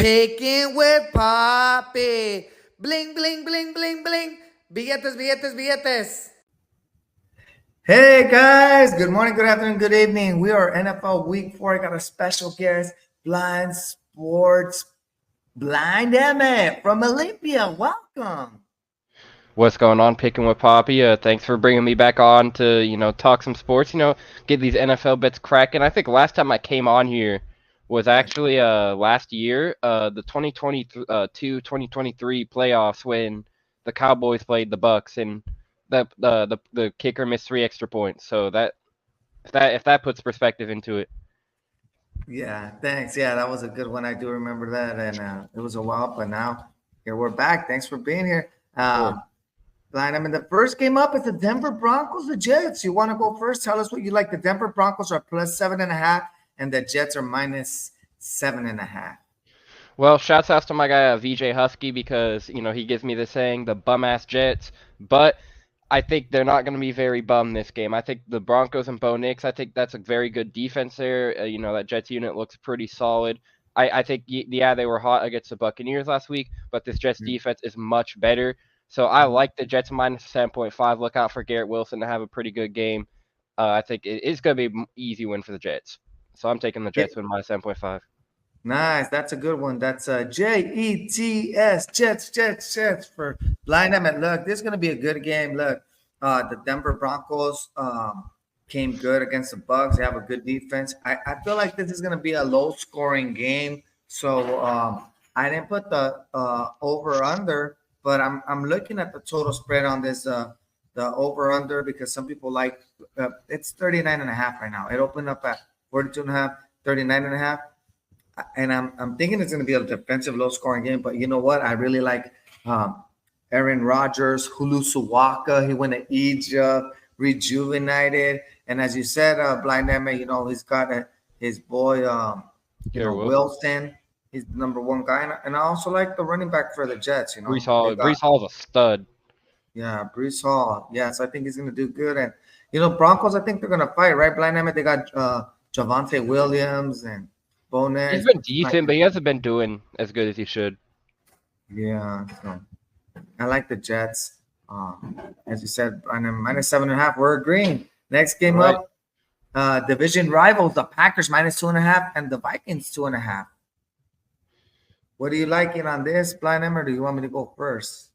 Picking with Papi. Bling, bling, bling, bling, bling. Billetes, billetes, billetes. Hey guys, good morning, good afternoon, good evening. We are NFL Week 4. I got a special guest, Blind Sports Blind Emmett from Olympia. Welcome. What's going on, picking with Poppy? Thanks for bringing me back on to, talk some sports, get these NFL bets cracking. I think last time I came on here was actually last year, the 2022-2023 playoffs when the Cowboys played the Bucks and the kicker missed 3 extra points. So if that puts perspective into it. Yeah, thanks. Yeah, that was a good one. I do remember that. And it was a while, but now here we're back. Thanks for being here. Sure. Blind, I mean, the first game up is the Denver Broncos, the Jets. You want to go first? Tell us what you like. The Denver Broncos are plus 7.5, and the Jets are minus 7.5. Well, shouts out to my guy VJ Husky because he gives me the saying the bum ass Jets, but I think they're not going to be very bum this game. I think the Broncos and Bo Nix, I think that's a very good defense there. That Jets unit looks pretty solid. I think they were hot against the Buccaneers last week, but this Jets defense is much better. So I like the Jets minus 7.5. Look out for Garrett Wilson to have a pretty good game. I think it's going to be an easy win for the Jets. So I'm taking the Jets win minus 7.5. Nice. That's a good one. That's Jets, Jets for Blind Emmett. Look, this is going to be a good game. Look, the Denver Broncos came good against the Bucks. They have a good defense. I feel like this is going to be a low-scoring game. So I didn't put the over-under, but I'm looking at the total spread on this, the over-under, because some people like it's 39.5 right now. It opened up at 42.5, 39.5. And I'm thinking it's going to be a defensive, low-scoring game. But you know what? I really like Aaron Rodgers, Hulu Sawaka. He went to Egypt, rejuvenated. And as you said, Blind Emma, he's got his boy, Wilson. He's the number one guy. And I also like the running back for the Jets. Breece Hall's a stud. Yeah, Breece Hall. Yes, I think he's going to do good. And, Broncos, I think they're going to fight, right, Blind Emma? They got Javonte Williams and Bonus. He's been decent, but he hasn't been doing as good as he should. Yeah, so I like the Jets. As you said, minus 7.5. We're agreeing. Next game up, division rivals, the Packers minus 2.5 and the Vikings 2.5. What are you liking on this, Blind Emmer? Do you want me to go first?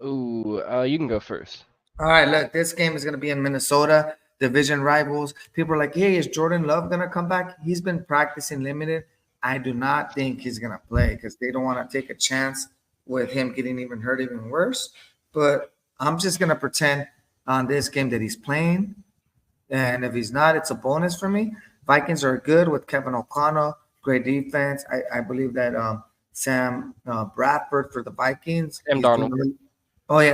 Ooh, you can go first. All right, look, this game is going to be in Minnesota. Division rivals. People are like, hey, is Jordan Love going to come back? He's been practicing limited. I do not think he's going to play because they don't want to take a chance with him getting even hurt, even worse. But I'm just going to pretend on this game that he's playing. And if he's not, it's a bonus for me. Vikings are good with Kevin O'Connell. Great defense. I believe that Sam Bradford for the Vikings. Sam Darnold.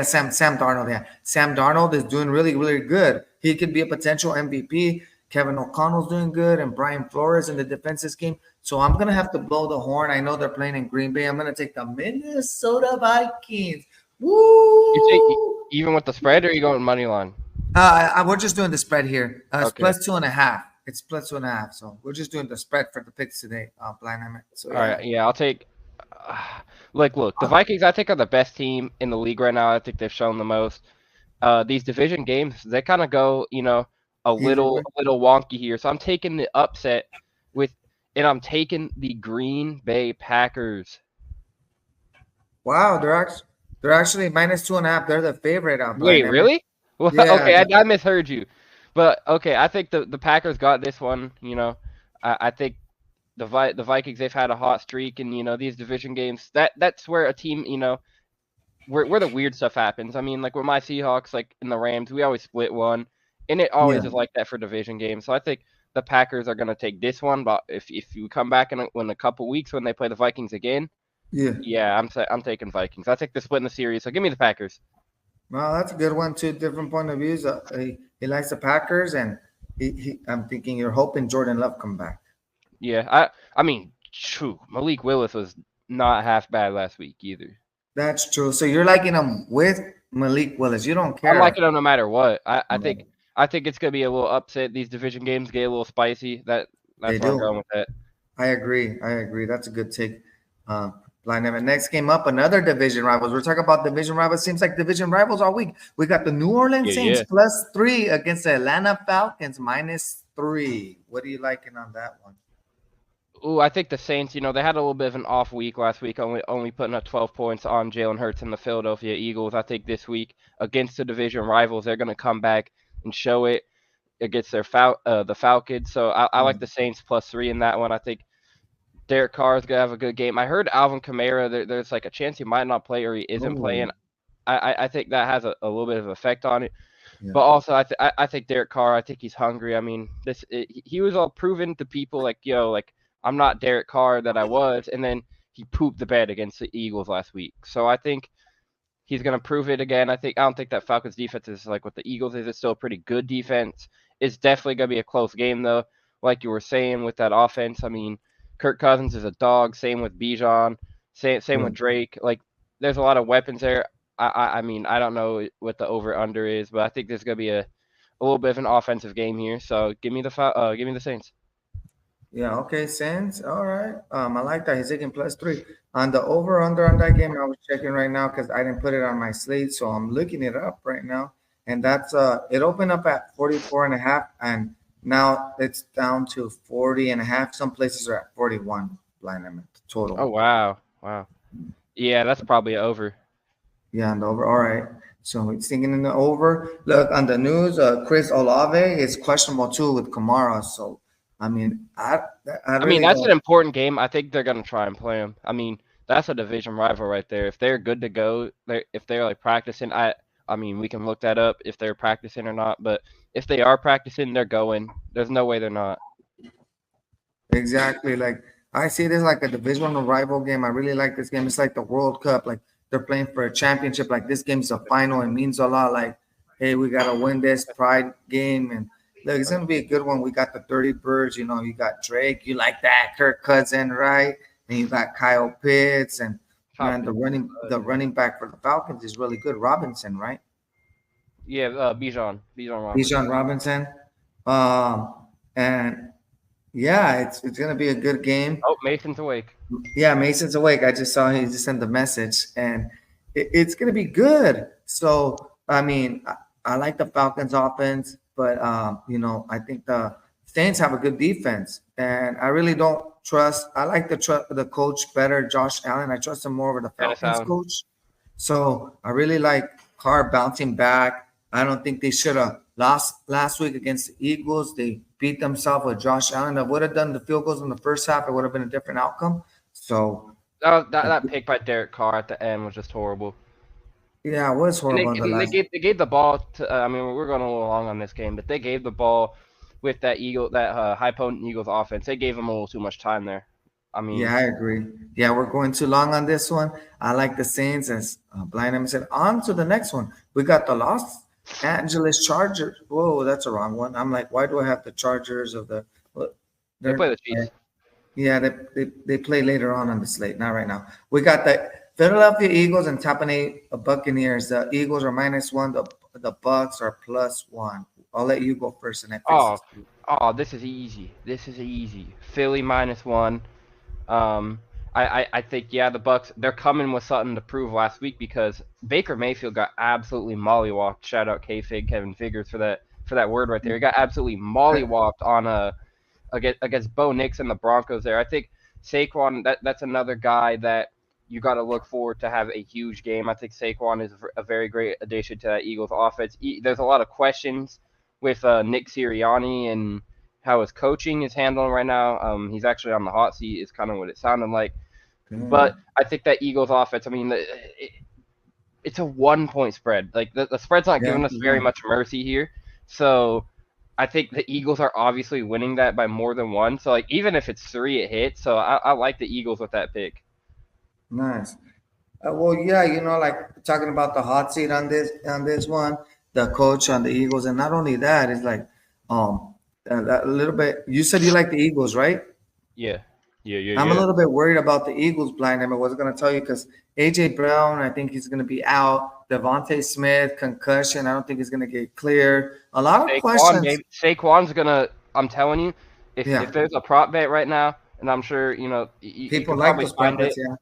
Sam Darnold. Yeah. Sam Darnold is doing really, really good. He could be a potential MVP. Kevin O'Connell's doing good, and Brian Flores in the defensive scheme. So I'm going to have to blow the horn. I know they're playing in Green Bay. I'm going to take the Minnesota Vikings. Woo! You take even with the spread, or are you going money line? We're just doing the spread here. It's Okay. plus 2.5. It's plus 2.5. So we're just doing the spread for the picks today, Blind Emmett. So, All right, yeah, I'll take. Look, the Vikings I think are the best team in the league right now. I think they've shown the most. These division games, they kind of go, a little wonky here. So I'm taking the upset and I'm taking the Green Bay Packers. Wow, they're actually minus 2.5. They're the favorite. Wait, really? Well, Yeah. Okay, I misheard you. But okay, I think the Packers got this one. I think the Vikings, they've had a hot streak, and these division games, that's where a team, where the weird stuff happens. I mean, like with my Seahawks, like in the Rams, we always split one, and it always is like that for division games. So I think the Packers are going to take this one, but if you come back in a couple weeks when they play the Vikings again, I'm taking Vikings. I take the split in the series, so give me the Packers. Well, that's a good one. Two different point of views. He likes the Packers, and I'm thinking you're hoping Jordan Love come back. Yeah, I mean, true. Malik Willis was not half bad last week either. That's true. So you're liking him with Malik Willis. You don't care. I'm liking him no matter what. I think it's gonna be a little upset. These division games get a little spicy. That's where I'm going with that. I agree. That's a good take. Blind Evan. Next game up, another division rivals. We're talking about division rivals. Seems like division rivals all week. We got the New Orleans Saints +3 against the Atlanta Falcons -3. What are you liking on that one? Ooh, I think the Saints, they had a little bit of an off week last week, only putting up 12 points on Jalen Hurts and the Philadelphia Eagles. I think this week against the division rivals, they're going to come back and show it against the Falcons. So I like the Saints +3 in that one. I think Derek Carr is going to have a good game. I heard Alvin Kamara, there's like a chance he might not play or he isn't playing. I think that has a little bit of effect on it. Yeah. But also, I think Derek Carr, I think he's hungry. I mean, he was all proven to people like, I'm not Derek Carr that I was, and then he pooped the bed against the Eagles last week. So I think he's going to prove it again. I don't think that Falcons defense is like what the Eagles is. It's still a pretty good defense. It's definitely going to be a close game, though, like you were saying with that offense. I mean, Kirk Cousins is a dog. Same with Bijan. Same with Drake. Like, there's a lot of weapons there. I mean, I don't know what the over/under is, but I think there's going to be a little bit of an offensive game here. So give me the Saints. Yeah, okay, Saints. All right. I like that. He's taking +3. On the over/under on that game, I was checking right now because I didn't put it on my slate, so I'm looking it up right now. And that's it opened up at 44.5, and now it's down to 40.5. Some places are at 41 blind total. Oh wow. Yeah, that's probably over. Yeah, on the over. All right. So it's thinking in the over. Look, on the news, Chris Olave is questionable too with Kamara. So I mean, I mean, that's an important game. I think they're gonna try and play him. I mean, that's a division rival right there. If they're good to go, if they're like practicing, I mean, we can look that up if they're practicing or not. But if they are practicing, they're going. There's no way they're not. Exactly. Like I see this like a divisional rival game. I really like this game. It's like the World Cup. Like they're playing for a championship. Like this game's a final. It means a lot. Like, hey, we gotta win this pride game and. Look, it's gonna be a good one. We got the 30 birds, you got Drake, you like that, Kirk Cousins, right? And you got Kyle Pitts, and man, the running back for the Falcons is really good. Robinson, right? Yeah, Bijan Robinson. And yeah, it's gonna be a good game. Oh, Mason's awake. Yeah, Mason's awake. I just saw he just sent the message, and it's gonna be good. So I mean, I like the Falcons offense. But, I think the Saints have a good defense, and I really don't trust. I like the coach better, Josh Allen. I trust him more over the Falcons coach. So I really like Carr bouncing back. I don't think they should have lost last week against the Eagles. They beat themselves with Josh Allen. If would have done the field goals in the first half, it would have been a different outcome. So that pick by Derek Carr at the end was just horrible. Yeah, it was horrible. They gave the ball to. I mean, we're going a little long on this game, but they gave the ball with that high potent Eagles offense. They gave them a little too much time there. I mean, yeah, I agree. Yeah, we're going too long on this one. I like the Saints, as Blind Emma said. On to the next one. We got the Los Angeles Chargers. Whoa, that's a wrong one. I'm like, why do I have the Chargers of the? They play the Chiefs. Yeah, they play later on the slate, not right now. We got the Philadelphia Eagles and Tampa Bay Buccaneers. The Eagles are -1. The Bucks are +1. I'll let you go first. And this is easy. Philly -1. I think the Bucks. They're coming with something to prove last week because Baker Mayfield got absolutely mollywopped. Shout out K-Fig Kevin Figures for that word right there. He got absolutely mollywopped on against Bo Nix and the Broncos there. I think Saquon. That's another guy that you got to look forward to have a huge game. I think Saquon is a very great addition to that Eagles offense. There's a lot of questions with Nick Sirianni and how his coaching is handling right now. He's actually on the hot seat is kind of what it sounded like. But I think that Eagles offense, I mean, it's a 1-point spread. Like the spread's not giving us very much mercy here. So I think the Eagles are obviously winning that by more than 1. So like even if it's 3, it hits. So I like the Eagles with that pick. Nice. Well, yeah, like talking about the hot seat on this one, the coach on the Eagles, and not only that, it's like a little bit. You said you like the Eagles, right? Yeah. I'm a little bit worried about the Eagles blind. I wasn't going to tell you because AJ Brown, I think he's going to be out. Devontae Smith concussion, I don't think he's going to get cleared. A lot of questions. Saquon's gonna. I'm telling you, if there's a prop bet right now. And I'm sure, people like those prop bets, yeah.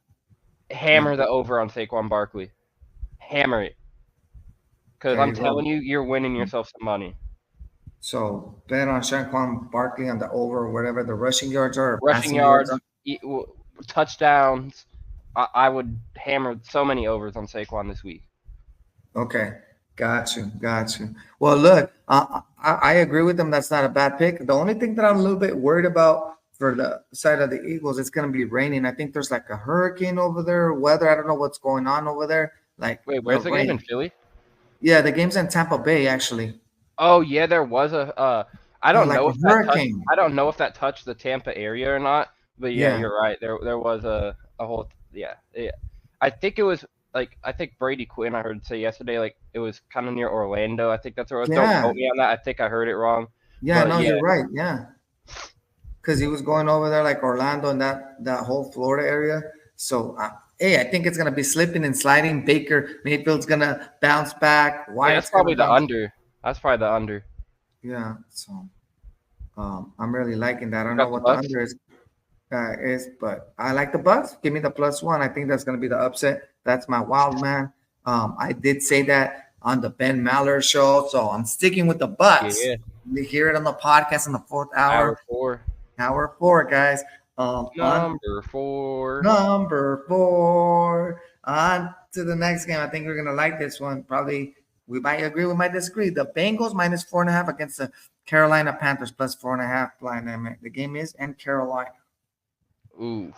Hammer the over on Saquon Barkley. Hammer it. Because There I'm you go. telling you, you're winning yourself some money. So bet on Saquon Barkley on the over, whatever the rushing yards are, or Rushing passing yards yards, are. touchdowns. I would hammer so many overs on Saquon this week. Okay, got you. Well, look, I agree with them. That's not a bad pick. The only thing that I'm a little bit worried about for the side of the Eagles, it's going to be raining. I think there's like a hurricane over there, weather. I don't know what's going on over there. Like Wait, the where's the game in rain. Philly? Yeah, the game's in Tampa Bay actually. Oh yeah, there was a. I don't Like know a if that touched. hurricane. I don't know if that touched the Tampa area or not. But yeah, Yeah, you're right. There was a whole yeah. I think it was like I think Brady Quinn. I heard say yesterday like it was kind of near Orlando. I think that's where it was. Don't yeah, quote me on that. I think I heard it wrong. yeah. But No, yeah, you're right. Yeah, because he was going over there like Orlando and that whole Florida area. So, hey, I think it's gonna be slipping and sliding. Baker Mayfield's gonna bounce back. that's Wyatt's gonna probably the bounce. under. That's probably the under. Yeah. So, I'm really liking that. I You don't know got the what the Bucks. under is, but I like the Bucks. Give me the +1. I think that's gonna be the upset. That's my wild man. I did say that on the Ben Maller show, so I'm sticking with the Bucks. Yeah, You hear it on the podcast in the fourth hour. hour 4. Hour 4, guys. On Number 4. number 4. On to the next game. I think we're gonna like this one. Probably we might agree, we might disagree. The Bengals -4.5 against the Carolina Panthers +4.5 blind. The game is in Carolina. Ooh.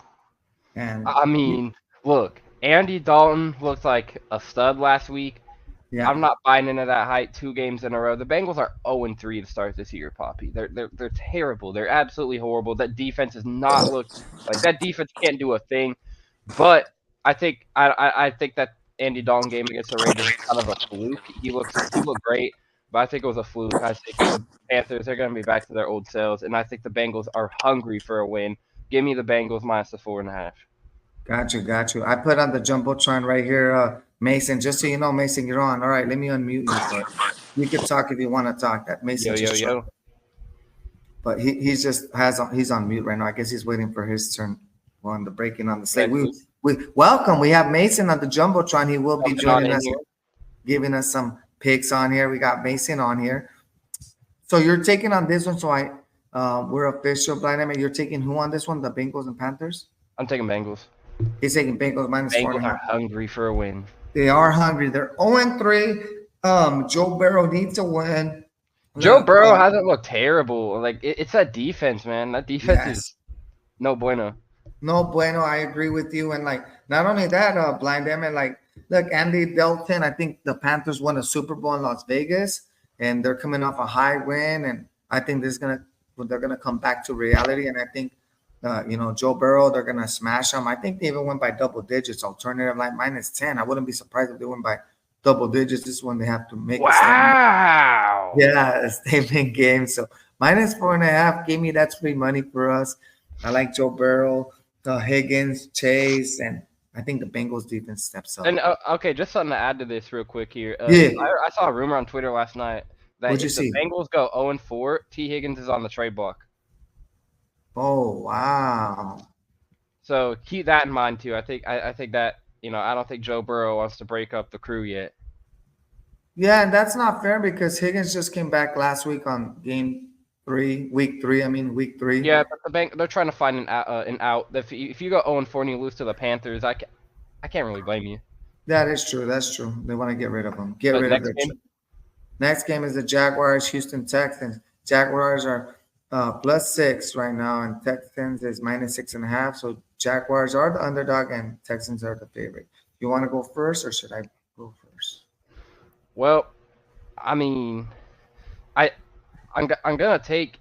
And I mean, look, Andy Dalton looked like a stud last week. yeah, I'm not buying into that hype 2 games in a row. The Bengals are 0-3 to start this year, Poppy. They're terrible. They're absolutely horrible. That defense has not looked like that defense can't do a thing. But I think I think that Andy Dalton game against the Raiders is kind of a fluke. He looked great, but I think it was a fluke. I think the Panthers are going to be back to their old selves, and I think the Bengals are hungry for a win. Give me the Bengals -4.5. got you. I put on the jumbotron right here, Mason. Just so you know, Mason, you're on. All right, let me unmute you, but you can talk if you want to talk. That Mason just Yo. but he's on mute right now. I guess he's waiting for his turn on the breaking on the slate. Texans We welcome. We have Mason on the jumbotron. He will be jumping on joining in us, here. giving us some picks on here. We got Mason on here. So you're taking on this one. So we're official blind. I mean, you're taking who on this one? The Bengals and Panthers. I'm taking Bengals. He's taking Bengals -4.5. Bengals are hungry for a win. They are hungry. They're 0-3. Joe Burrow needs a win. Joe Burrow hasn't looked terrible. Like it's that defense, man. That defense is no bueno. No bueno. I agree with you. And like not only that, blind Emmett, like look, Andy Dalton. I think the Panthers won a Super Bowl in Las Vegas, and they're coming off a high win. And I think they're gonna come back to reality. And I think Joe Burrow, they're gonna smash them. I think they even went by double digits. Alternative line -10. I wouldn't be surprised if they went by double digits. This one they have to make. Wow. Yeah, a statement game. So -4.5. Give me that's free money for us. I like Joe Burrow, Higgins, Chase, and I think the Bengals defense steps up. And okay, just something to add to this real quick here. Yeah. I saw a rumor on Twitter last night that What'd you if see? the Bengals go 0-4, T. Higgins is on the trade block. Oh wow. So keep that in mind too. I think that I don't think Joe Burrow wants to break up the crew yet. Yeah, and that's not fair because Higgins just came back last week on week 3. I mean, week 3. Yeah, but they're trying to find an out. If you go 0-4 and you lose to the Panthers, I can't really blame you. That is true. That's true. They want to get rid of them. Next game is the Jaguars, Houston Texans. Jaguars are +6 right now, and Texans is -6.5. So Jaguars are the underdog, and Texans are the favorite. You want to go first, or should I go first? Well, I mean, I'm gonna take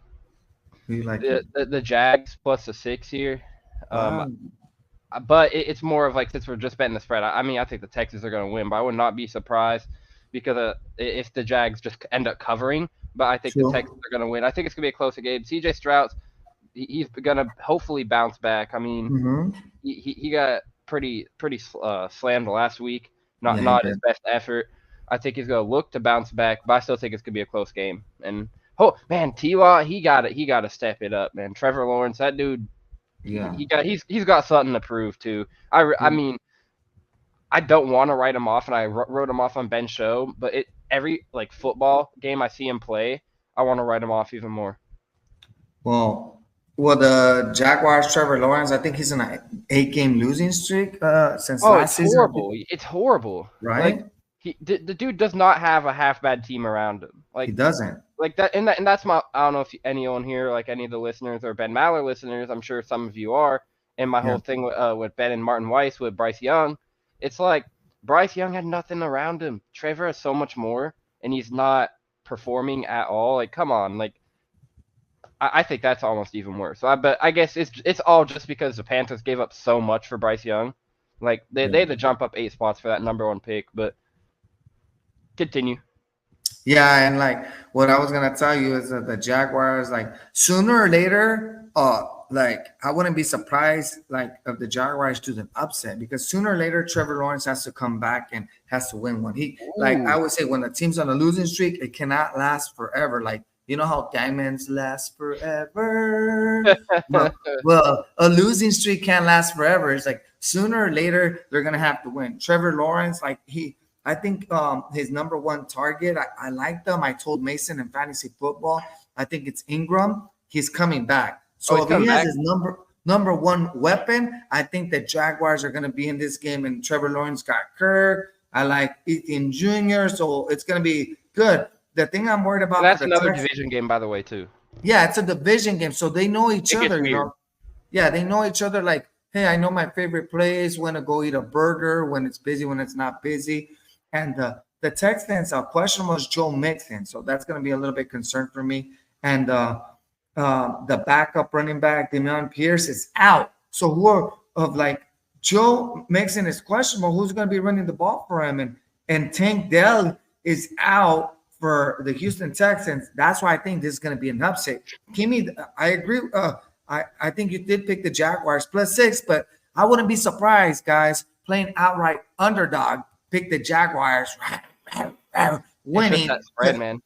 You like the Jags plus the 6 here. But it's more of like since we're just betting the spread. I mean, I think the Texans are gonna win, but I would not be surprised because if the Jags just end up covering. But I think the Texans are gonna win. I think it's gonna be a closer game. C.J. Stroud, he's gonna hopefully bounce back. I mean, he got pretty slammed last week. Not his best effort. I think he's gonna look to bounce back, but I still think it's gonna be a close game. And man, T-Law, he gotta step it up, man. Trevor Lawrence, that dude, he's got something to prove too. I mean, I don't want to write him off, and I wrote him off on Ben's show. But every like football game I see him play, I want to write him off even more. Well, the Jaguars, Trevor Lawrence, I think he's in an 8-game losing streak since Oh, it's last season, horrible. It's horrible. Like right? the dude does not have a half bad team around him. He doesn't. Like that, and that's my. I don't know if anyone here, like any of the listeners or Ben Maller listeners, I'm sure some of you are. And my Yeah. whole thing with Ben and Martin Weiss with Bryce Young, it's like Bryce Young had nothing around him. Trevor has so much more, and he's not performing at all. Like, come on, like I think that's almost even worse. But I guess it's all just because the Panthers gave up so much for Bryce Young. Like they had to jump up 8 spots for that #1 pick. But continue. Yeah, and like what I was gonna tell you is that the Jaguars, like sooner or later, like I wouldn't be surprised like if the Jaguars do an upset because sooner or later Trevor Lawrence has to come back and has to win one. Like I would say when the team's on a losing streak, it cannot last forever. Like you know how diamonds last forever. well, a losing streak can't last forever. It's like sooner or later they're gonna have to win. Trevor Lawrence, like I think his #1 target, I like them. I told Mason in fantasy football, I think it's Ingram. He's coming back. So if he has his number one weapon, I think the Jaguars are going to be in this game. And Trevor Lawrence got Kirk. I like Ethan Jr., so it's going to be good. The thing I'm worried about. That's another division game, by the way, too. Yeah, it's a division game, so they know each other. You know? Yeah, they know each other. Like, hey, I know my favorite place. When to go eat a burger, when it's busy, when it's not busy. And the Texans, questionable is Joe Mixon, so that's going to be a little bit concerned for me. And the backup running back, Dameon Pierce, is out. So who are of like Joe Mixon is questionable. Who's going to be running the ball for him? And Tank Dell is out for the Houston Texans. That's why I think this is going to be an upset. Kimmy, I agree. I think you did pick the Jaguars +6, but I wouldn't be surprised, guys, playing outright underdog. Pick the Jaguars winning. That spread, man.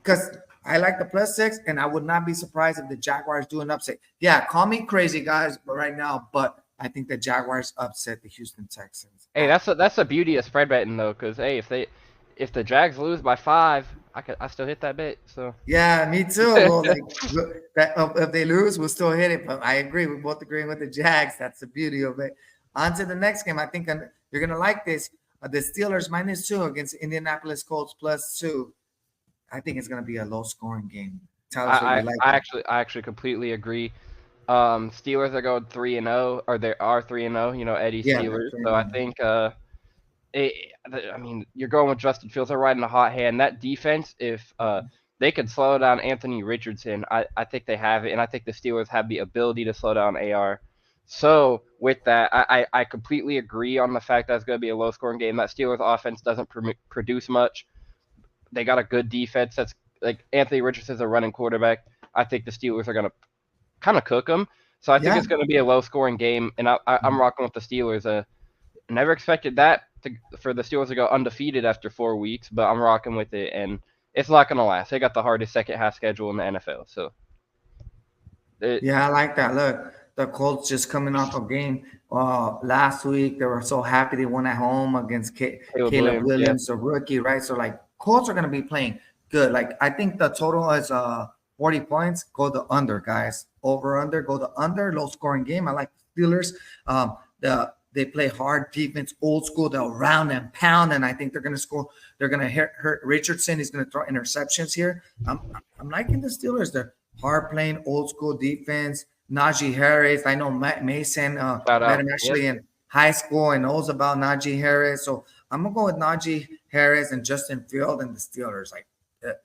Because I like the +6, and I would not be surprised if the Jaguars do an upset. Yeah, call me crazy, guys, but right now, but I think the Jaguars upset the Houston Texans. Hey, that's the beauty of spread betting though, because hey, if the Jags lose by 5, I still hit that bet. So yeah, me too. Well, like, if they lose, we'll still hit it. But I agree. We're both agreeing with the Jags. That's the beauty of it. On to the next game. I think you're gonna like this. The Steelers -2 against Indianapolis Colts +2. I think it's going to be a low-scoring game. Tell us what you like. I actually completely agree. Steelers are going 3-0, or they are 3-0. You know, Eddie Steelers. So I think, I mean, you're going with Justin Fields. They're riding a hot hand. That defense, if they could slow down Anthony Richardson, I think they have it, and I think the Steelers have the ability to slow down AR. So with that, I completely agree on the fact that it's going to be a low-scoring game. That Steelers offense doesn't produce much. They got a good defense. That's like Anthony Richardson's a running quarterback. I think the Steelers are going to kind of cook them. So I think it's going to be a low-scoring game, and I'm rocking with the Steelers. Never expected that for the Steelers to go undefeated after 4 weeks, but I'm rocking with it, and it's not going to last. They got the hardest second-half schedule in the NFL. So I like that. Look. The Colts just coming off a game last week. They were so happy they won at home against Caleb Williams, a rookie, right? So, like, Colts are going to be playing good. Like, I think the total is 40 points. Go the under, guys. Over, under, go the under. Low-scoring game. I like the Steelers. They play hard defense, old school. They'll round and pound, and I think they're going to score. They're going to hurt Richardson. He's going to throw interceptions here. I'm liking the Steelers. They're hard-playing, old school defense. Najee Harris. I know Matt Mason met him actually in high school and knows about Najee Harris. So I'm going to go with Najee Harris and Justin Field and the Steelers. Like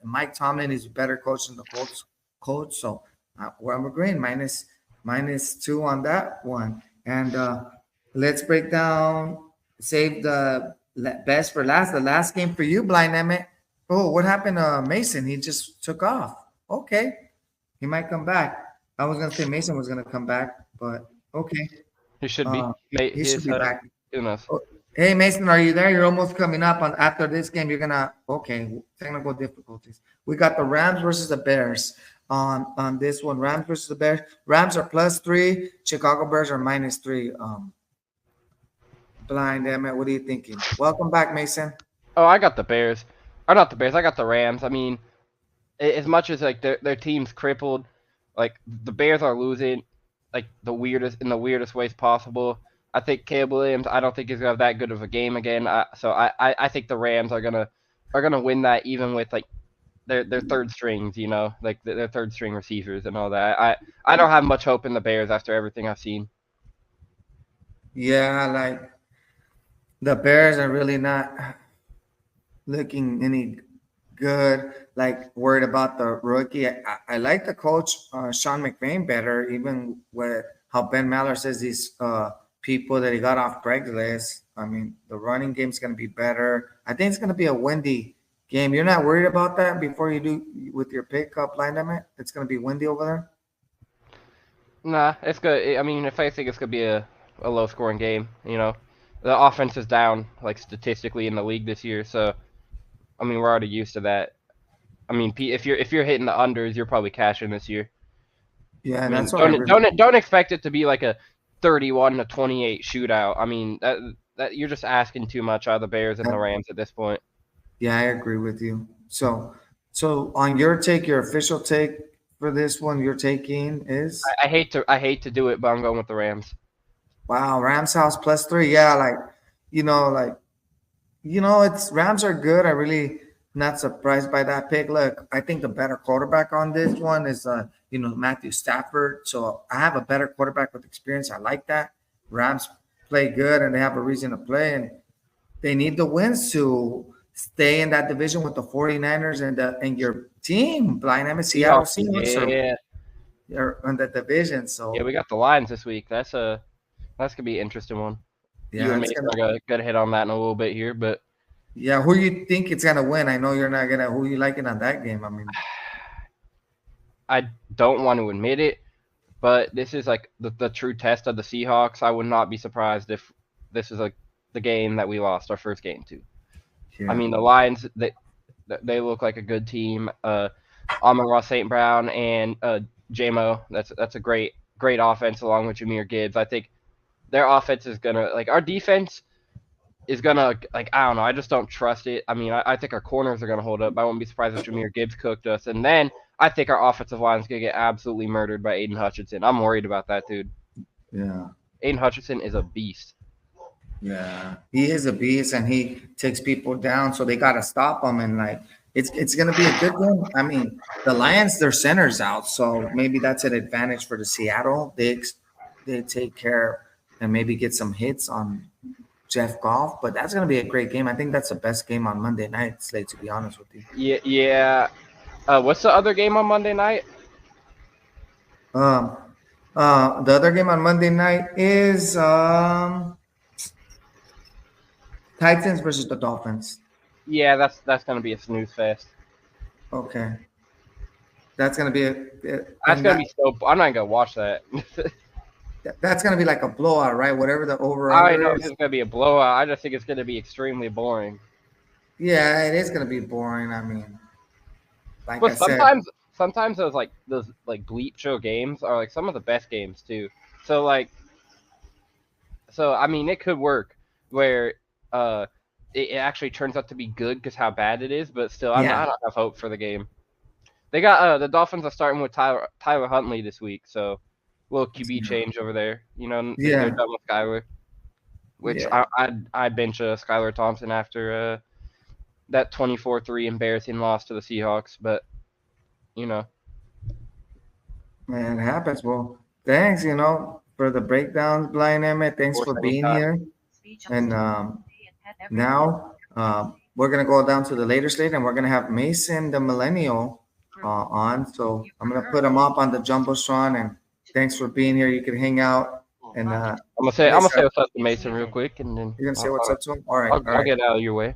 Mike Tomlin is a better coach than the Colts coach. So I'm agreeing -2 on that one. And let's break down, save the best for last. The last game for you, Blind Emmett. Oh, what happened to Mason? He just took off. Okay. He might come back. I was going to say Mason was going to come back, but okay. He should be. He should be back. Goodness. Oh, hey, Mason, are you there? You're almost coming up. After this game, you're going to – okay, technical difficulties. We got the Rams versus the Bears on this one. Rams versus the Bears. Rams are +3. Chicago Bears are -3. Blind Emmett, what are you thinking? Welcome back, Mason. Oh, I got the Bears. Or not the Bears. I got the Rams. I mean, as much as like their team's crippled, like the Bears are losing, like the weirdest ways possible. I think Caleb Williams. I don't think he's gonna have that good of a game again. So I think the Rams are gonna win that even with like their third strings. You know, like their third string receivers and all that. I don't have much hope in the Bears after everything I've seen. Yeah, like the Bears are really not looking any good. Like worried about the rookie. I like the coach Sean McVay better, even with how Ben Maller says these people that he got off Craigslist. I mean, the running game's going to be better. I think it's going to be a windy game. You're not worried about that before you do with your pickup line limit. It's going to be windy over there. Nah, it's good. I mean, if I think it's gonna be a low scoring game, you know, the offense is down like statistically in the league this year, so I mean we're already used to that. I mean, if you're hitting the unders, you're probably cashing this year. I Yeah, mean, that's what I don't really. don't expect it to be like a 31-28 shootout. I mean, that you're just asking too much out of the Bears and the Rams at this point. Yeah, I agree with you. So on your take, your official take for this one, you're taking is I hate to do it, but I'm going with the Rams. wow, Rams house +3. Yeah, you know, like it's Rams are good. I really not surprised by that pick. Look, I think the better quarterback on this one is Matthew Stafford. So I have a better quarterback with experience. I like that. Rams play good and they have a reason to play, and they need the wins to stay in that division with the 49ers and your team, Blind M Seattle Seahawks, Seahawks yeah, are in the division. yeah, So we got the Lions this week. That's gonna be an interesting one. You yeah, and it's Mason gonna are gonna hit on that in a little bit here, but yeah. Who you think it's gonna win? I know you're not gonna. Who you liking on that game? I mean, I don't want to admit it, but this is like the true test of the Seahawks. I would not be surprised if this is like the game that we lost our first game to. I yeah, mean, the Lions they look like a good team. Amon-Ra St. Brown and JMO. That's a great offense along with Jahmyr Gibbs. I think their offense is gonna like our defense is gonna like I don't know. I just don't trust it. I mean, I think our corners are gonna hold up. I wouldn't be surprised if Jahmyr Gibbs cooked us, and then I think our offensive line is gonna get absolutely murdered by Aiden Hutchinson. I'm worried about that dude. yeah. Aiden Hutchinson is a beast. Yeah, he is a beast and he takes people down. So they got to stop him. And like, it's going to be a good game. I mean, the Lions, their center's out, so maybe that's an advantage for the Seattle. They take care and maybe get some hits on Jeff Goff. But that's going to be a great game. I think that's the best game on Monday night slate. To be honest with you, Yeah, yeah. What's the other game on Monday night? um, the other game on Monday night is Titans versus the Dolphins. Yeah, that's gonna be a snooze fest. Okay, that's going to be That's and gonna be so. I'm not gonna watch that. that's gonna be like a blowout, right? Whatever the over I under know is. it's gonna be a blowout. I just think it's gonna be extremely boring. Yeah, it is gonna be boring. I mean, like I But said, sometimes those like bleep show games are like some of the best games too. So like I mean it could work where uh it actually turns out to be good because how bad it is, but still I yeah, don't have hope for the game. They got the Dolphins are starting with Tyler Huntley this week, so little QB yeah, change over there. You know they're yeah, done with Skyler, which yeah. I bench Skyler Thompson after that 24-3 embarrassing loss to the Seahawks, but you know. Man, it happens. Well, thanks, for the breakdowns, Blind Emmett. Thanks Course, for being anytime. here. And now we're gonna go down to the later slate, and we're gonna have Mason the Millennial on. So I'm gonna put him up on the jumbotron. And thanks for being here. You can hang out and I'm gonna listen. say what's up to Mason real quick, and then You're gonna say what's up to him. All right, all I'll right, get out of your way.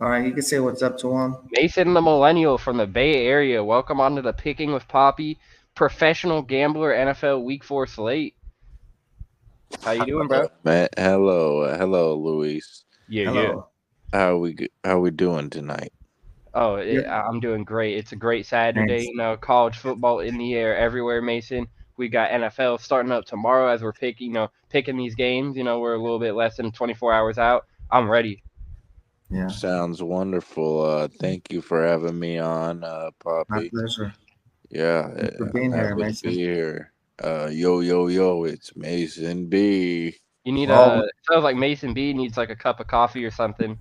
all right. You can say what's up to him. Mason the Millennial from the Bay Area. Welcome onto the Picking with Papi professional gambler NFL Week 4 slate. How you doing, bro? Man, hello, Luis. Yeah, yeah. Hello. How we doing tonight? Oh, Yeah. I'm doing great. It's a great Saturday. Thanks. You know, college football in the air everywhere, Mason. We got NFL starting up tomorrow as we're picking these games. We're a little bit less than 24 hours out. I'm ready. Yeah, Sounds wonderful. Thank you for having me on, my Poppy. pleasure. Yeah, Thanks for being I'm here, happy to Mason. be here. Yo, it's Mason B. You need Oh, it sounds like Mason B needs like a cup of coffee or something.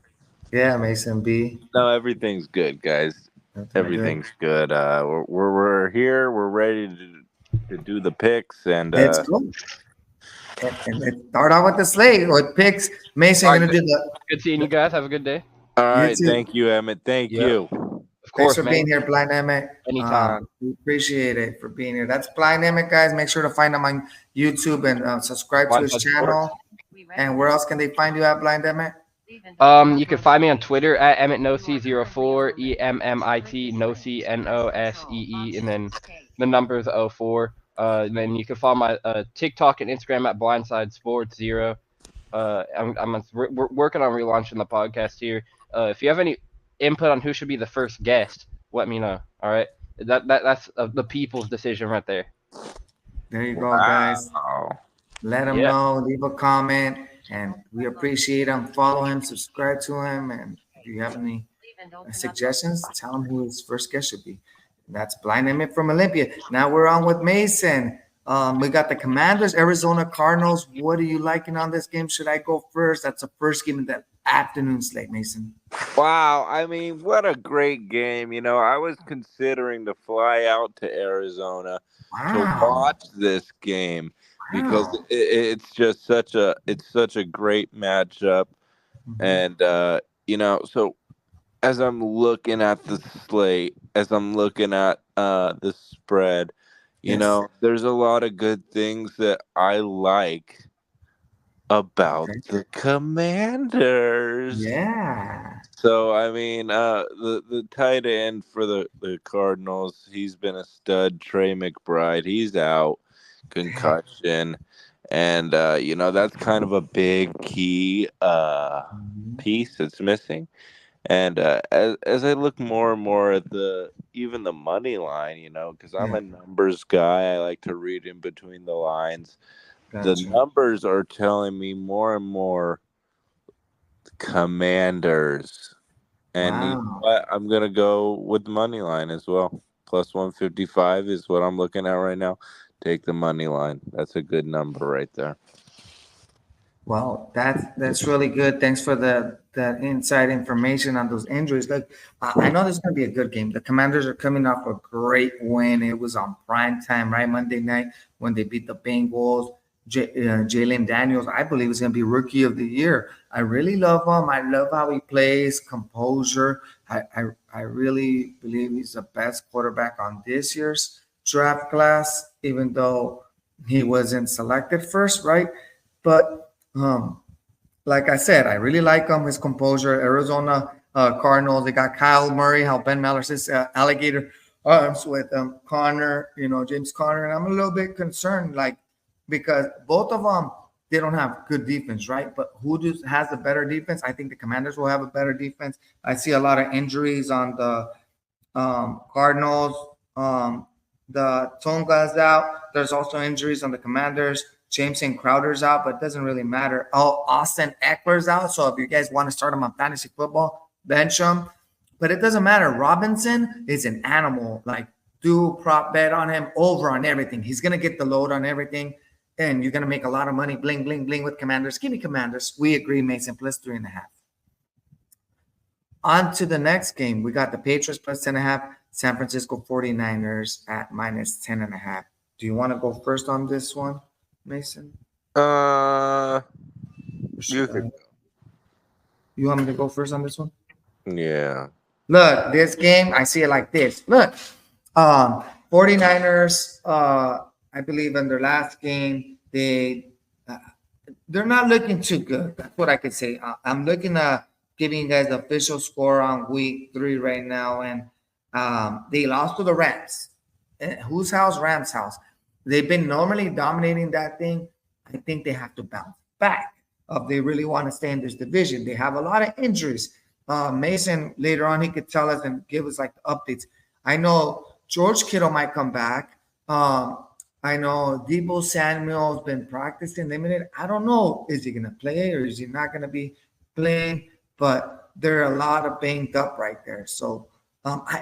yeah, Mason B. No, everything's good, guys. Everything good. Everything's good. We're here. We're ready to do the picks, and Let's go. And let's start out with the slate with picks. Mason, All you're right, gonna do the. good seeing you guys. Have a good day. all You right. too. Thank you, Emmett. Thank Yeah. you. Of Thanks course, for being man. here, Blind Emmett. Anytime. We appreciate it for being here. That's Blind Emmett, guys. Make sure to find him on YouTube and subscribe to his Blindside Sports. channel. And where else can they find you at, Blind Emmett? You can find me on Twitter at EmmettNosey04, EMMIT Nosey NOSEE, and then the number is 04. And then you can follow my TikTok and Instagram at Blindside Sports 0. We're working on relaunching the podcast here. If you have any input on who should be the first guest, let me know. All right, that's the people's decision right there. There you go, guys. Wow. Let him know. Leave a comment. And we appreciate him. Follow him. Subscribe to him. And if you have any suggestions, tell him who his first guest should be. That's Blind Emmett from Olympia. Now we're on with Mason. We got the Commanders, Arizona Cardinals. What are you liking on this game? Should I go first? That's the first game of the afternoon slate, Mason. Wow, I mean, what a great game. I was considering to fly out to Arizona to watch this game because it's just such a great matchup. And so as I'm looking at the slate, as I'm looking at the spread, there's a lot of good things that I like about the Commanders. Yeah. So I mean, the tight end for the Cardinals, he's been a stud. Trey McBride, he's out, concussion, and that's kind of a big key piece that's missing. And as I look more and more at even the money line, because I'm a numbers guy, I like to read in between the lines. Gotcha. The numbers are telling me more and more Commanders. And you know what? I'm going to go with the money line as well. Plus 155 is what I'm looking at right now. Take the money line. That's a good number right there. Well, that's really good. Thanks for that inside information on those injuries. Look, I know this is going to be a good game. The Commanders are coming off a great win. It was on prime time, right? Monday night when they beat the Bengals. Jalen Daniels, I believe, is going to be Rookie of the Year. I really love him. I love how he plays, composure. I really believe he's the best quarterback on this year's draft class, even though he wasn't selected first, right? But like I said, I really like him, his composure. Arizona Cardinals, they got Kyle Murray, how Ben Maller says, alligator arms with Connor, James Conner. And I'm a little bit concerned, because both of them, they don't have good defense, right? But who has the better defense? I think the Commanders will have a better defense. I see a lot of injuries on the Cardinals. The Tonga's out. There's also injuries on the Commanders. Jameson Crowder's out, but it doesn't really matter. Oh, Austin Eckler's out. So if you guys want to start him on fantasy football, bench him. But it doesn't matter. Robinson is an animal. Do prop bet on him, over on everything. He's going to get the load on everything. And you're going to make a lot of money. Bling, bling, bling with Commanders. Give me Commanders. We agree, Mason, plus 3.5. On to the next game. We got the Patriots plus 10.5. San Francisco 49ers at minus 10.5. Do you want to go first on this one, Mason? You want me to go first on this one? Yeah. Look, this game, I see it like this. Look, 49ers, I believe in their last game, they're not looking too good. That's what I could say. I'm looking at giving you guys the official score on week 3 right now, and they lost to the Rams. Whose house? Rams' house. They've been normally dominating that thing. I think they have to bounce back if they really want to stay in this division. They have a lot of injuries. Mason, later on, he could tell us and give us the updates. I know George Kittle might come back. I I know Debo Samuel's been practicing limited. I don't know, is he gonna play or is he not gonna be playing? But there are a lot of banged up right there. So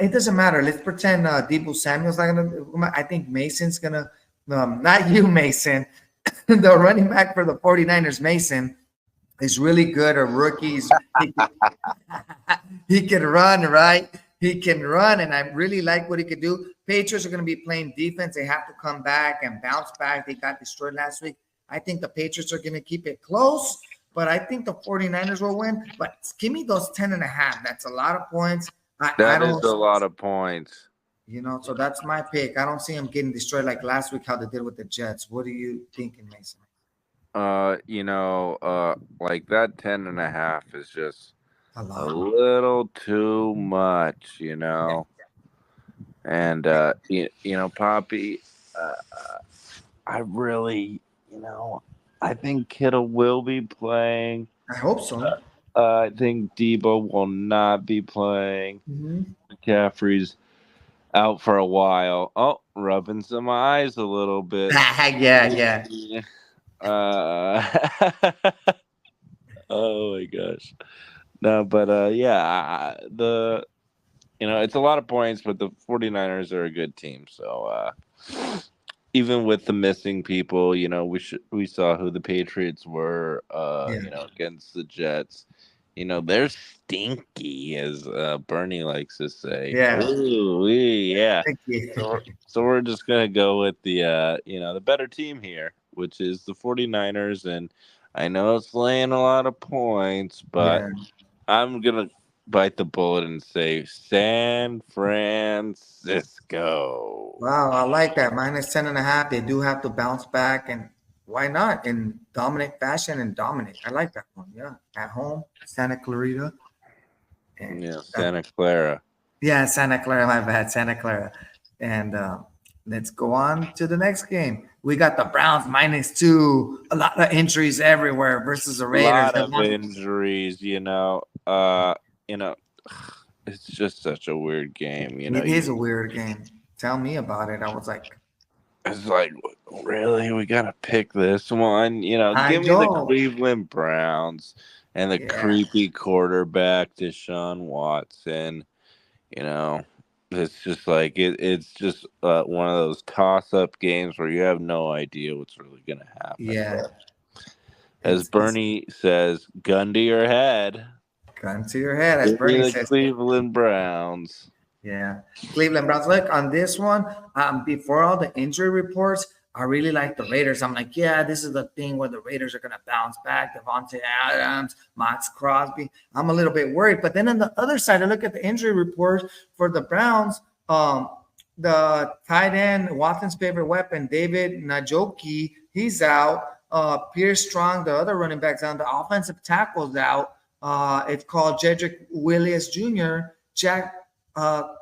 it doesn't matter. Let's pretend Debo Samuel's not gonna. I think Mason's gonna. Not you, Mason. The running back for the 49ers, Mason, is really good. A rookies. He can run, right? He can run, and I really like what he could do. Patriots are going to be playing defense. They have to come back and bounce back. They got destroyed last week. I think the Patriots are going to keep it close, but I think the 49ers will win. But give me those 10.5. That's a lot of points. I That don't, is a lot of points. so that's my pick. I don't see them getting destroyed like last week, how they did with the Jets. What are you thinking, Mason? Like that 10.5 is just A a lot. little too much, And Papi, I really, I think Kittle will be playing. I hope so. I think Debo will not be playing. McCaffrey's out for a while. Oh, rubbing some eyes a little bit. Yeah. Oh my gosh. No, but it's a lot of points, but the 49ers are a good team. So even with the missing people, we saw who the Patriots were against the Jets. They're stinky, as Bernie likes to say. Yeah. Ooh, yeah. Thank you. So we're just gonna go with the better team here, which is the 49ers, and I know it's laying a lot of points, but Yeah. I'm gonna bite the bullet and say San Francisco. Wow, I like that. Minus 10.5. They do have to bounce back, and why not in dominant fashion and dominate? I like that one. Yeah. At home, Santa Clarita. And Yeah, Santa Clara. yeah, Santa Clara, my bad, Santa Clara. And let's go on to the next game. We got the Browns -2. A lot of injuries everywhere versus the A Raiders. lot of injuries, it's just such a weird game. It is a weird game. Tell me about it. I was like, It's like, really? We got to pick this one? I Give me the know. Cleveland Browns and the Yeah. creepy quarterback, Deshaun Watson. It's just like, it's just one of those toss-up games where you have no idea what's really going to happen. Yeah. As Bernie says, gun to your head. Gun to your head, as Give me Bernie the says. Cleveland Browns. Yeah. Cleveland Browns. Look, on this one, before all the injury reports, I really like the Raiders. I'm like, yeah, this is the thing where the Raiders are going to bounce back. Devontae Adams, Max Crosby. I'm a little bit worried. But then on the other side, I look at the injury report for the Browns. The tight end, Watson's favorite weapon, David Njoku, he's out. Pierce Strong, the other running back's out. The offensive tackle's out. It's called Jedrick Willis Jr. Jack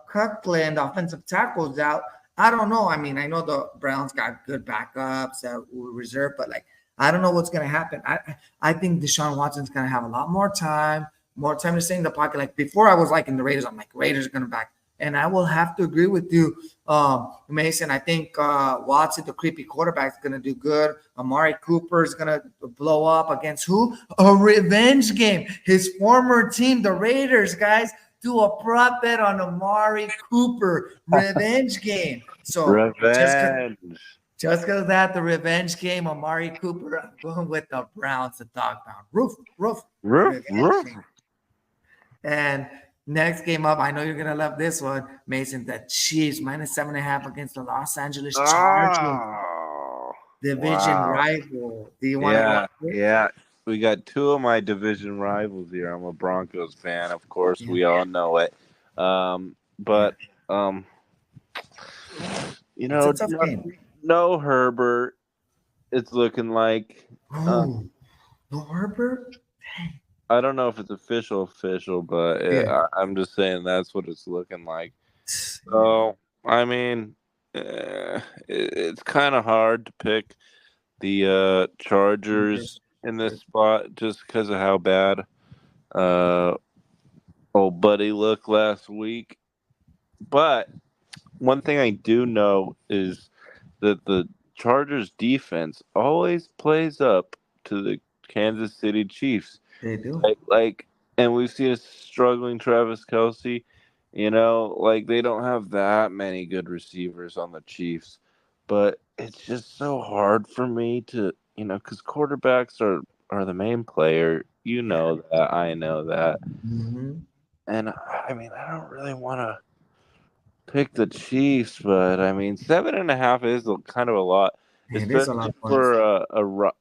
Kirkland, offensive tackles out. I don't know. I mean, I know the Browns got good backups that were reserved, but I don't know what's going to happen. I think Deshaun Watson's going to have a lot more time to stay in the pocket. Like before, I was in the Raiders. I'm like, Raiders are going to back. And I will have to agree with you, Mason. I think Watson, the creepy quarterback, is going to do good. Amari Cooper is going to blow up against who? A revenge game. His former team, the Raiders, guys. Do a prop bet on Amari Cooper revenge game. So revenge. Just because that the revenge game, Amari Cooper, I'm going with the Browns, the dog pound. Roof. And next game up, I know you're gonna love this one, Mason. The Chiefs -7.5 against the Los Angeles Chargers. Division rival. Do you want to go? Yeah. We got two of my division rivals here. I'm a Broncos fan, of course. Yeah. We all know it. It's a tough game. No Herbert. It's looking like. No Herbert? Dang. I don't know if it's official, but I'm just saying that's what it's looking like. So, I mean, it's kind of hard to pick the Chargers in this spot just because of how bad old buddy looked last week. But one thing I do know is that the Chargers defense always plays up to the Kansas City Chiefs. They do. And we've seen a struggling Travis Kelce. They don't have that many good receivers on the Chiefs, but it's just so hard for me to, because quarterbacks are the main player. You know that, I know that, Mm-hmm. and I mean, I don't really want to pick the Chiefs, but I mean, 7.5 is kind of a lot, It is a lot especially of points. for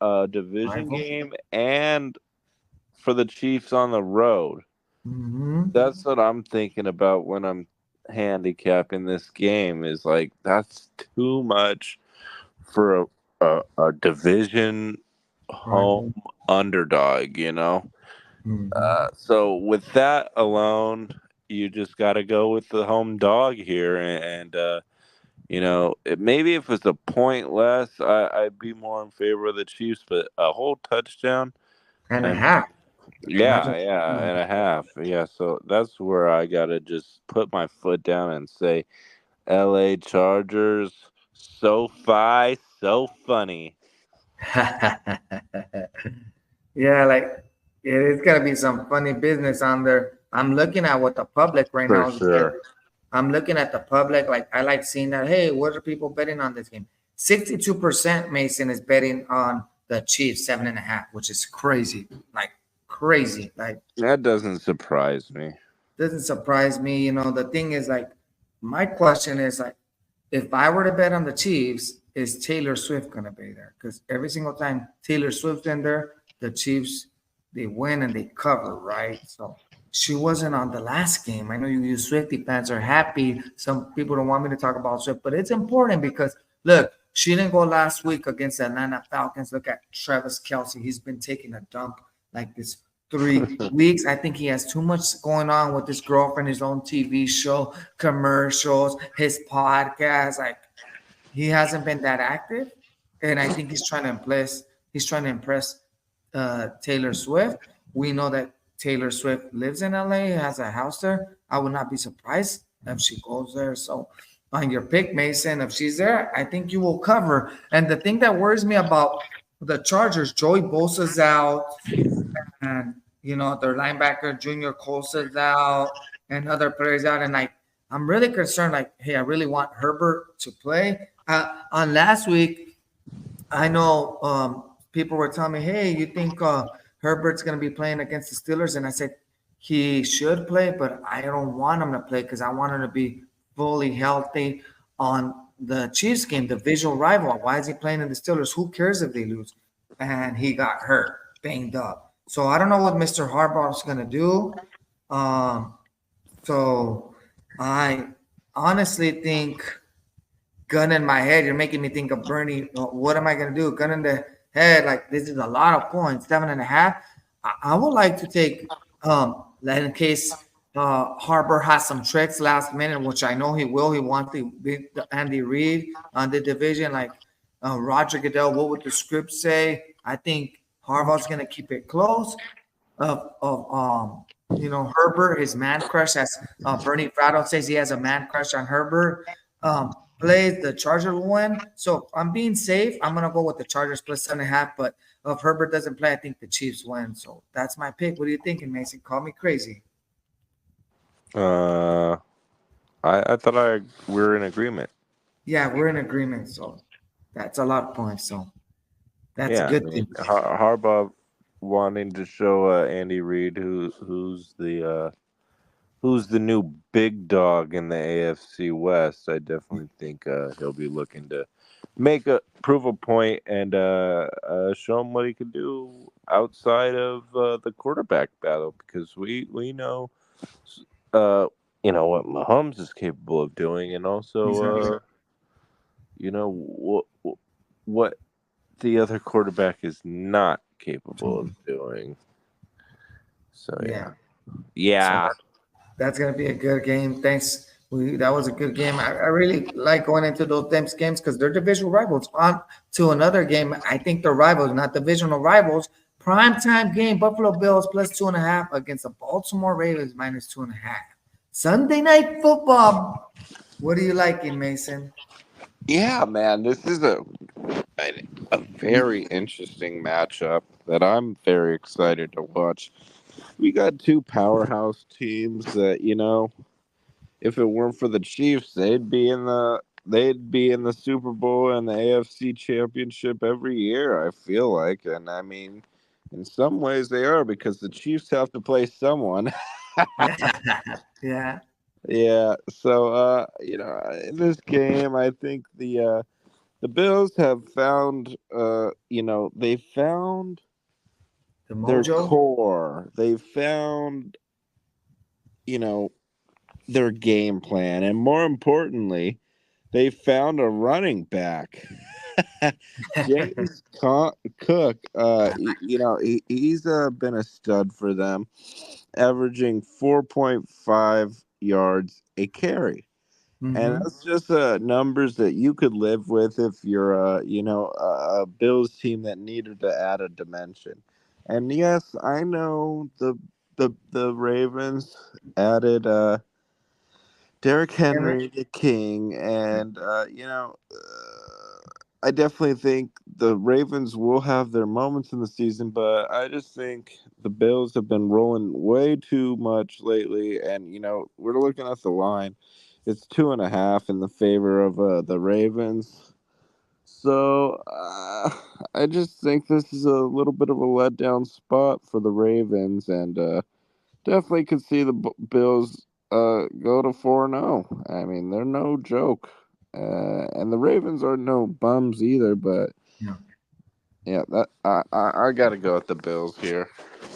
a division Rival. game and for the Chiefs on the road. Mm-hmm. That's what I'm thinking about when I'm handicapping this game. Is like that's too much for a division Rival. home underdog. Mm-hmm. So with that alone, you just got to go with the home dog here, maybe if it's a point less, I'd be more in favor of the Chiefs, but a whole touchdown. And a I mean, half. yeah, Imagine. yeah, and a half. Yeah, so that's where I gotta just put my foot down and say, L.A. Chargers, SoFi, so funny. Yeah, like it's gonna be some funny business on there. I'm looking at what the public right For now said. sure. I'm looking at the public. Like I like seeing that. Hey, what are people betting on this game? 62% Mason is betting on the Chiefs 7.5, which is crazy. Like crazy. Like That doesn't surprise me. doesn't surprise me. The thing is like my question is like if I were to bet on the Chiefs, is Taylor Swift gonna be there? Because every single time Taylor Swift's in there, the Chiefs they win and they cover, right? So she wasn't on the last game. I know you Swiftie fans are happy. Some people don't want me to talk about Swift, but it's important because look, she didn't go last week against the Atlanta Falcons. Look at Travis Kelce. He's been taking a dump like this 3 weeks. I think he has too much going on with his girlfriend, his own TV show, commercials, his podcast. Like he hasn't been that active, and I think he's trying to impress. He's trying to impress Taylor Swift. We know that Taylor Swift lives in LA, has a house there. I would not be surprised if she goes there. So on your pick, Mason, if she's there, I think you will cover. And the thing that worries me about the Chargers, Joey Bosa's out, and their linebacker Junior Colson's out, and other players out, and like I'm really concerned. Like, hey, I really want Herbert to play. On last week, I know people were telling me, hey, you think Herbert's going to be playing against the Steelers? And I said he should play, but I don't want him to play because I want him to be fully healthy on the Chiefs game, the visual rival. Why is he playing in the Steelers? Who cares if they lose? And he got hurt, banged up. So I don't know what Mr. Harbaugh is going to do. So I honestly think gun in my head, you're making me think of Bernie. What am I going to do? Gun in the head, like this is a lot of points, 7.5. I would like to take in case Harbour has some tricks last minute, which I know he will. He wants to beat Andy Reid on the division, like Roger Goodell. What would the script say? I think Harbaugh's going to keep it close. Herbert, his man crush, as Bernie Fratto says, he has a man crush on Herbert. Plays the Chargers will win. So I'm being safe. I'm gonna go with the Chargers plus 7.5. But if Herbert doesn't play, I think the Chiefs win. So that's my pick. What are you thinking, Mason? Call me crazy. I thought we're in agreement. Yeah, we're in agreement. So that's a lot of points. So that's a Yeah, good thing. Harbaugh wanting to show Andy Reid who's the new big dog in the AFC West. I definitely think he'll be looking to prove a point and show him what he can do outside of the quarterback battle, because we know what Mahomes is capable of doing, and also what the other quarterback is not capable of doing. So yeah. So that's gonna be a good game. Thanks. That was a good game. I really like going into those games because they're divisional rivals. On to another game. I think they're rivals, not divisional rivals. Primetime game: Buffalo Bills plus 2.5 against the Baltimore Ravens minus 2.5. Sunday night football. What are you liking, Mason? Yeah, man, this is a very interesting matchup that I'm very excited to watch. We got two powerhouse teams that, if it weren't for the Chiefs, they'd be in the Super Bowl and the AFC Championship every year, I feel like. And I mean, in some ways they are because the Chiefs have to play someone. Yeah. Yeah. Yeah, so in this game, I think the Bills have found they found The their Mojo. core. They found you know their game plan, and more importantly, they found a running back. James Cook, he's been a stud for them, averaging 4.5 yards a carry. And Mm-hmm. that's just numbers that you could live with if you're a Bills team that needed to add a dimension. And yes, I know the Ravens added Derrick Henry, the King, and I definitely think the Ravens will have their moments in the season, but I just think the Bills have been rolling way too much lately, and we're looking at the line. It's 2.5 in the favor of the Ravens. So I just think this is a little bit of a letdown spot for the Ravens, and definitely could see the Bills go to 4-0. I mean, they're no joke. And the Ravens are no bums either, but Yeah. yeah, that I got to go with the Bills here.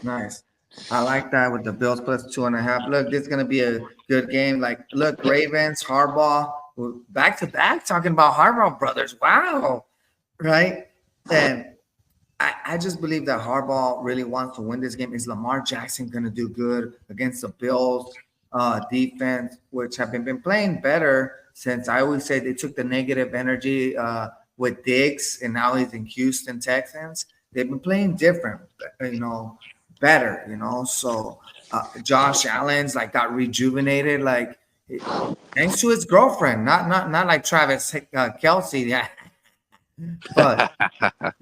Nice. I like that with the Bills plus 2.5. Look, this is gonna be a good game. Like, look, Ravens, Harbaugh, back to back talking about Harbaugh brothers. Wow. Right. And I just believe that Harbaugh really wants to win this game. Is Lamar Jackson going to do good against the Bills defense, which have been playing better since I always say they took the negative energy with Diggs, and now he's in Houston Texans. They've been playing different, better. So Josh Allen's like got rejuvenated, like thanks to his girlfriend, not like Travis Kelsey, yeah, but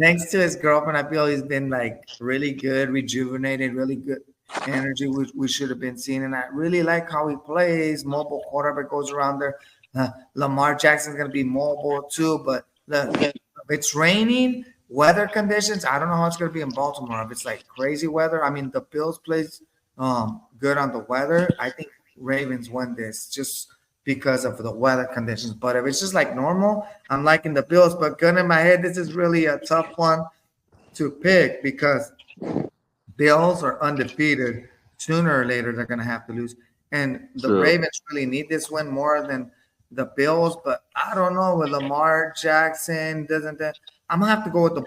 thanks to his girlfriend, I feel he's been like really good, rejuvenated, really good energy, which we should have been seeing. And I really like how he plays. Mobile quarterback goes around there. Lamar Jackson's going to be mobile too. But look, if it's raining, weather conditions, I don't know how it's going to be in Baltimore. If it's like crazy weather, I mean, the Bills plays good on the weather. I think Ravens win this just because of the weather conditions. But if it's just like normal, I'm liking the Bills. But gun in my head, this is really a tough one to pick because Bills are undefeated. Sooner or later, they're going to have to lose. And the True. Ravens really need this win more than the Bills. But I don't know with Lamar Jackson, doesn't that? I'm gonna have to go with the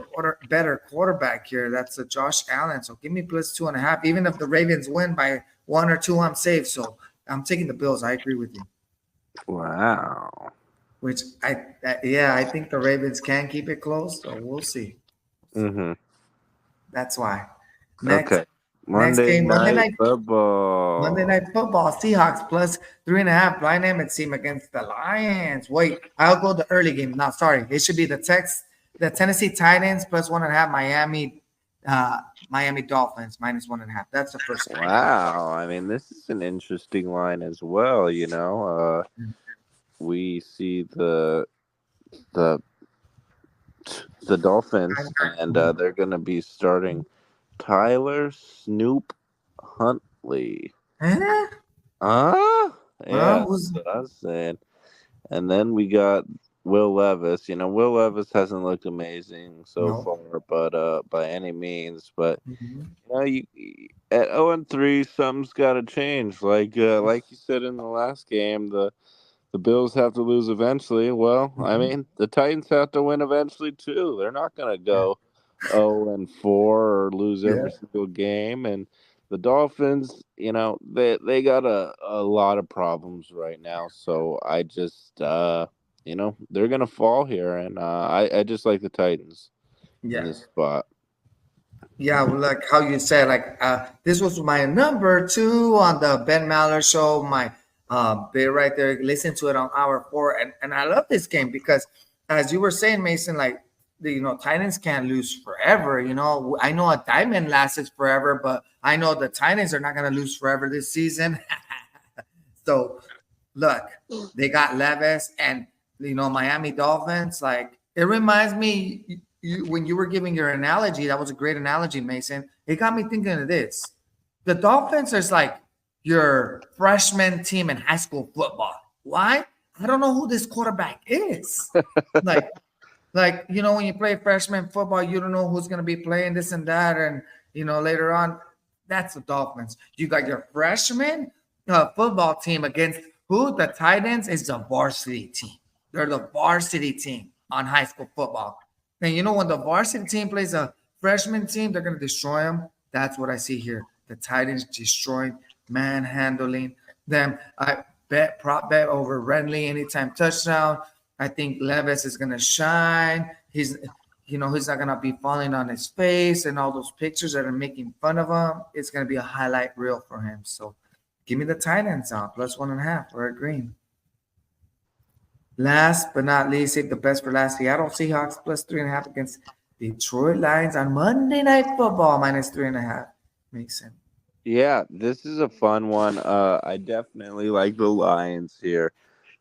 better quarterback here. That's Josh Allen. So give me plus 2.5. Even if the Ravens win by 1 or 2, I'm safe. So I'm taking the Bills. I agree with you. Wow. Which I think the Ravens can keep it close. So we'll see. Mm-hmm. That's why. Next Okay. next Monday game, Monday Night night Monday Football. Night Football, Seahawks plus 3.5. Blind Emmett team against the Lions. Wait, I'll go the early game. No, sorry. It should be the Tennessee Titans plus 1.5. Miami Dolphins minus 1.5. That's the first game. Wow. I mean, this is an interesting line as well. We see the the Dolphins, and they're going to be starting Tyler Snoop Huntley. Huh? Huh? Well, Yeah, that's what I was saying. And then we got Will Levis. Will Levis hasn't looked amazing so no. far, but by any means. But Mhm. you at 0-3, something's got to change. Like you said in the last game, the Bills have to lose eventually. Well, I Mhm. mean, the Titans have to win eventually too. They're not going to Yeah. go 0-4 or lose Yeah. every single game. And the Dolphins, they got a lot of problems right now. So I just, they're going to fall here. And I just like the Titans in Yeah. this spot. Yeah, well, like how you said, like this was my number 2 on the Ben Maller show. My bit right there. Listen to it on hour 4, and I love this game because as you were saying, Mason, like Titans can't lose forever. I know a diamond lasts forever, but I know the Titans are not going to lose forever this season. So look, they got Levis and Miami Dolphins. Like, it reminds me, when you were giving your analogy, that was a great analogy, Mason. It got me thinking of this. The Dolphins is like your freshman team in high school football. Why? I don't know who this quarterback is. like when you play freshman football, you don't know who's going to be playing this and that. And, later on, that's the Dolphins. You got your freshman football team against who? The Titans is the varsity team. They're the varsity team on high school football. And when the varsity team plays a freshman team, they're going to destroy them. That's what I see here. The Titans destroying, manhandling them. I prop bet over Renly anytime touchdown. I think Levis is going to shine. He's not going to be falling on his face, and all those pictures that are making fun of him. It's going to be a highlight reel for him. So give me the Titans on +1.5 or a green. Last but not least, save the best for last. Seattle Seahawks +3.5 against Detroit Lions on Monday Night Football -3.5. Makes sense. Yeah, this is a fun one. I definitely like the Lions here.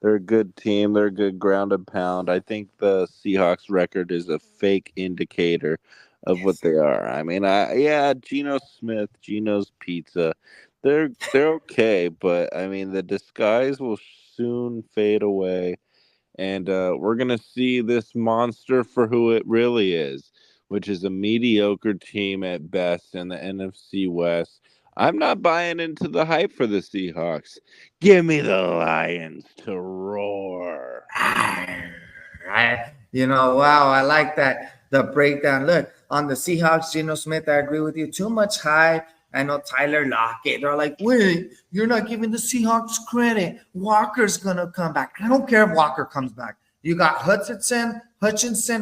They're a good team. They're a good ground and pound. I think the Seahawks record is a fake indicator of what they are. I mean, Geno Smith, Geno's Pizza. They're okay, but I mean, the disguise will soon fade away. And we're going to see this monster for who it really is, which is a mediocre team at best in the NFC West. I'm not buying into the hype for the Seahawks. Give me the Lions to roar. Wow, I like that. The breakdown. Look, on the Seahawks, Geno Smith, I agree with you. Too much hype. I know Tyler Lockett. They're like, wait, you're not giving the Seahawks credit. Walker's going to come back. I don't care if Walker comes back. You got Hutchinson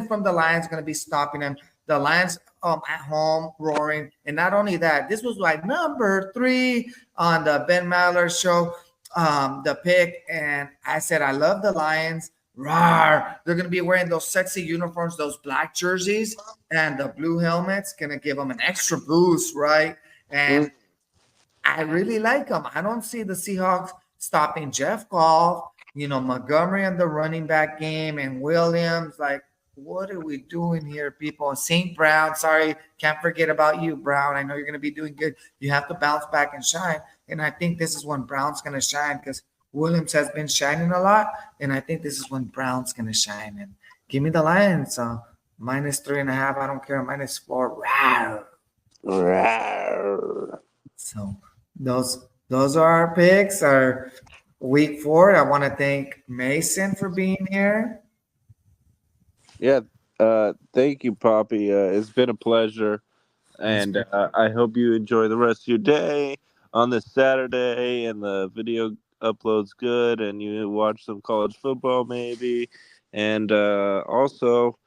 from the Lions going to be stopping him. The Lions at home roaring. And not only that, this was like number 3 on the Ben Maller show, the pick. And I said, I love the Lions. Rawr. They're going to be wearing those sexy uniforms, those black jerseys, and the blue helmets. Going to give them an extra boost, right? And I really like them. I don't see the Seahawks stopping Jeff Goff, Montgomery on the running back game, and Williams. Like, what are we doing here, people? St. Brown, sorry, can't forget about you, Brown. I know you're going to be doing good. You have to bounce back and shine. And I think this is when Brown's going to shine, because Williams has been shining a lot. And I think this is when Brown's going to shine. And give me the Lions. -3.5. I don't care. -4. Rawr. So those are our picks. Our week 4. I want to thank Mason for being here. Yeah, thank you, Papi. It's been a pleasure, and I hope you enjoy the rest of your day on this Saturday, and the video upload's good, and you watch some college football maybe, and also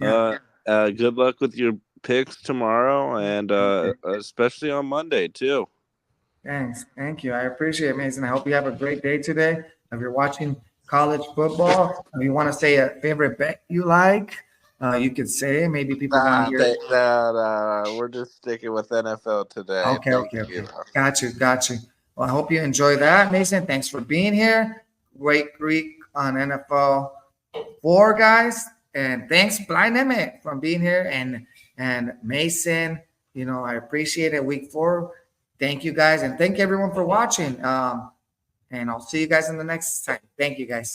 good luck with your picks tomorrow, and especially on Monday too. Thanks. Thank you. I appreciate it, Mason. I hope you have a great day today. If you're watching college football, if you want to say a favorite bet you like, you could say. Maybe people want to hear. We're just sticking with NFL today. Okay. Got you. Well, I hope you enjoy that, Mason. Thanks for being here. Great week on NFL 4, guys. And thanks, Blind Emmett, for being here. And Mason, I appreciate it. Week 4. Thank you, guys. And thank everyone for watching. And I'll see you guys in the next time. Thank you, guys.